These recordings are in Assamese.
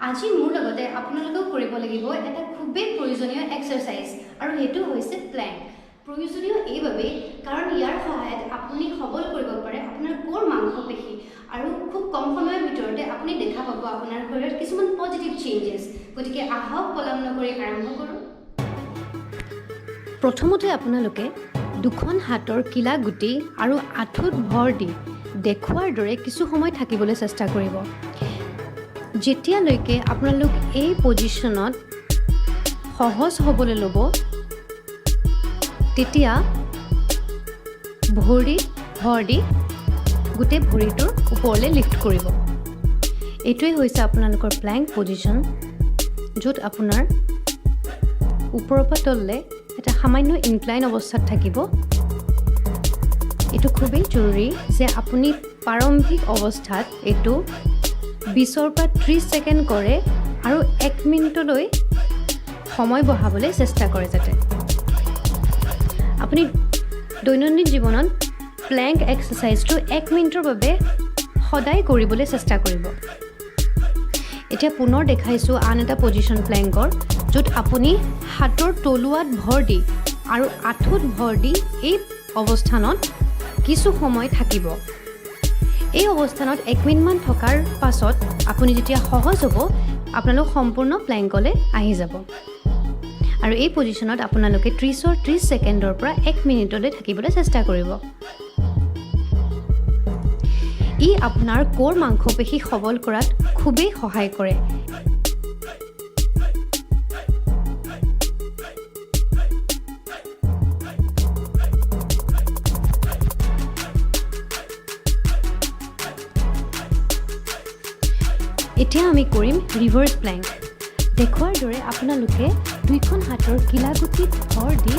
আজি মোৰ লগতে আপোনালোকেও কৰিব লাগিব এটা খুবেই প্ৰয়োজনীয় এক্সাৰসাইজ আৰু হেতু হৈছে প্ল্যাংক। প্ৰয়োজনীয় এইভাবে কাৰণ ইয়াৰ সহায়ত আপুনি সবল কৰিব পাৰে আপোনাৰ কোৰ মাংসপেশী আৰু খুব কম সময়ৰ ভিতৰতে আপুনি দেখা পাব আপোনাৰ শৰীৰত কিছুমান পজিটিভ চেঞ্জেছ। গতিকে আহক পলম নকৰি আৰম্ভ কৰোঁ। প্ৰথমতে আপোনালোকে দুখন হাতৰ কিলা গুটি আৰু আঁঠুত ভৰ দি দেখুৱাৰ দৰে কিছু সময় থাকিবলৈ চেষ্টা কৰিব। যেতিয়ালৈকে আপোনালোক এই পজিশ্যনত সহজ হ'বলৈ ল'ব তেতিয়া ভৰিত ভৰ দি গোটেই ভৰিটোৰ ওপৰলৈ লিফ্ট কৰিব। এইটোৱে হৈছে আপোনালোকৰ প্ল্যাংক পজিশ্যন, য'ত আপোনাৰ ওপৰৰ পৰা তললৈ এটা সামান্য ইনক্লাইন অৱস্থাত থাকিব। এইটো খুবেই জৰুৰী যে আপুনি প্ৰাৰম্ভিক অৱস্থাত এইটো 20 পৰা 30 ছেকেণ্ড কৰে আৰু 1 মিনিটলৈ সময় বঢ়াবলৈ চেষ্টা কৰে। যাতে আপুনি দৈনন্দিন জীৱনত প্ল্যাংক এক্সাৰসাইজটো 1 মিনিটৰ বাবে সদায় কৰিবলৈ চেষ্টা কৰিব। এতিয়া পুনৰ দেখাইছোঁ আন এটা পজিশ্যন প্ল্যাংকৰ, য'ত আপুনি হাতৰ তলুৱাত ভৰ দি আৰু আঁঠুত ভৰ দি এই অৱস্থানত কিছু সময় থাকিব। এই অৱস্থানত 1 মিনিটমান থকাৰ পাছত আপুনি যেতিয়া সহজ হ'ব আপোনালোক সম্পূৰ্ণ প্ল্যাংকলৈ আহি যাব। আৰু এই পজিশ্যনত আপোনালোকে 30 ছেকেণ্ডৰ পৰা 1 মিনিটলৈ থাকিবলৈ চেষ্টা কৰিব। ই আপোনাৰ কোৰ মাংসপেশী সবল কৰাত খুবেই সহায় কৰে। এতিয়া আমি কৰিম ৰিভাৰ্ছ প্ল্যাংক। দেখুৱাৰ দৰে আপোনালোকে দুইখন হাতৰ কিলাগুটিত ভৰ দি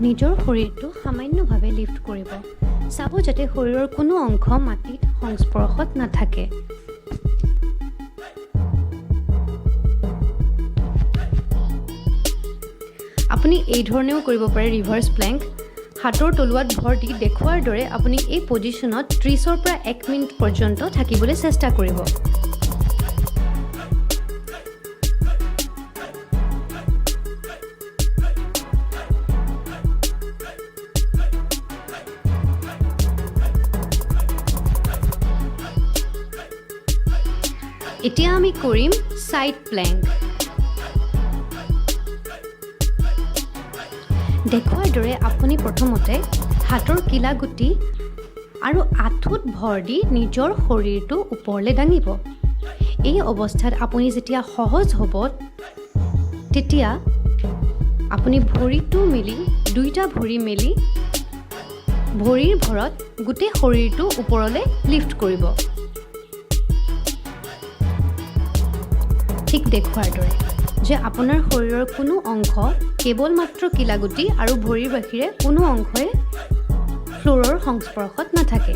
নিজৰ শৰীৰটো সামান্যভাৱে লিফ্ট কৰিব। চাব যাতে শৰীৰৰ কোনো অংশ মাটিত সংস্পৰ্শত নাথাকে। আপুনি এই ধৰণেও কৰিব পাৰে ৰিভাৰ্ছ প্ল্যাংক। হাতৰ তলুৱাত ভৰ দি দেখুৱাৰ দৰে আপুনি এই পজিশ্যনত 30 পৰা 1 মিনিট পৰ্যন্ত থাকিবলৈ চেষ্টা কৰিব। এতিয়া আমি কৰিম সাইড প্ল্যাংক। দেখুৱাৰ দৰে আপুনি প্ৰথমতে হাতৰ কিলাগুটি আৰু আঁঠুত ভৰ দি নিজৰ শৰীৰটো ওপৰলৈ দাঙিব। এই অৱস্থাত আপুনি যেতিয়া সহজ হ'ব তেতিয়া আপুনি ভৰিটো মেলি দুইটা ভৰি মেলি ভৰিৰ ভৰত গোটেই শৰীৰটো ওপৰলৈ লিফ্ট কৰিব। ঠিক দেখুৱাৰ দৰে যে আপোনাৰ শৰীৰৰ কোনো অংশ কেৱল মাত্ৰ কিলাগুটি আৰু ভৰিৰ বাহিৰে কোনো অংশই ফ্ল'ৰৰ সংস্পৰ্শত নাথাকে।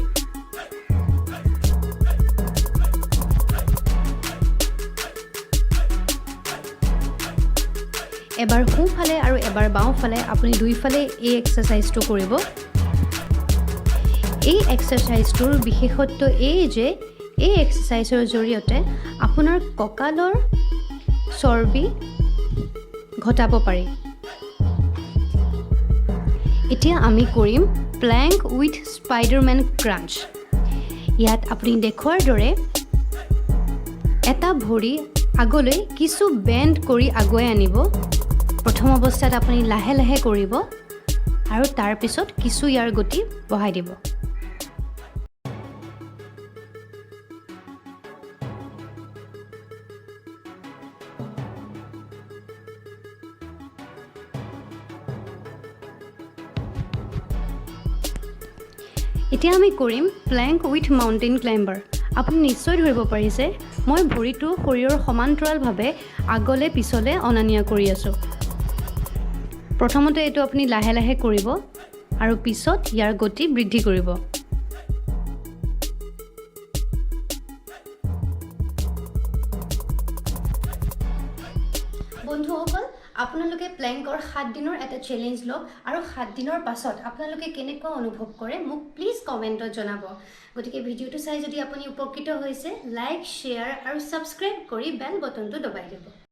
এবাৰ সোঁফালে আৰু এবাৰ বাওঁফালে আপুনি দুইফালে এই এক্সাৰসাইজটো কৰিব। এই এক্সাৰসাইজটোৰ বিশেষত্ব এই যে এই এক্সাৰসাইজৰ জৰিয়তে আপোনাৰ কঁকালৰ চৰ্বি ঘটাব পাৰি। এতিয়া আমি কৰিম প্ল্যাংক উইথ স্পাইডাৰমেন ক্ৰাঞ্চ। ইয়াত আপুনি দেখুৱাৰ দৰে এটা ভৰি আগলৈ কিছু বেণ্ড কৰি আগুৱাই আনিব। প্ৰথম অৱস্থাত আপুনি লাহে লাহে কৰিব আৰু তাৰপিছত কিছু ইয়াৰ গতি বঢ়াই দিব। এতিয়া আমি কৰিম প্ল্যাংক উইথ মাউণ্টেইন ক্লাইম্বাৰ। আপুনি নিশ্চয় ধৰিব পাৰিছে মই ভৰিটো শৰীৰৰ সমান্তৰালভাৱে আগলৈ পিছলৈ অনা নিয়া কৰি আছোঁ। প্ৰথমতে এইটো আপুনি লাহে লাহে কৰিব আৰু পিছত ইয়াৰ গতি বৃদ্ধি কৰিব। বন্ধুসকল, আপোনালোকে প্লেংকৰ 7 দিনৰ এটা চেলেঞ্জ লওক আৰু 7 দিনৰ পাছত আপোনালোকে কেনেকুৱা অনুভৱ কৰে মোক প্লিজ কমেণ্টত জনাব গতিকে ভিডিঅ'টো চাই যদি আপুনি উপকৃত হৈছে লাইক শ্বেয়াৰ আৰু সাবস্ক্ৰাইব কৰি বেল বটনটো দবাই দিব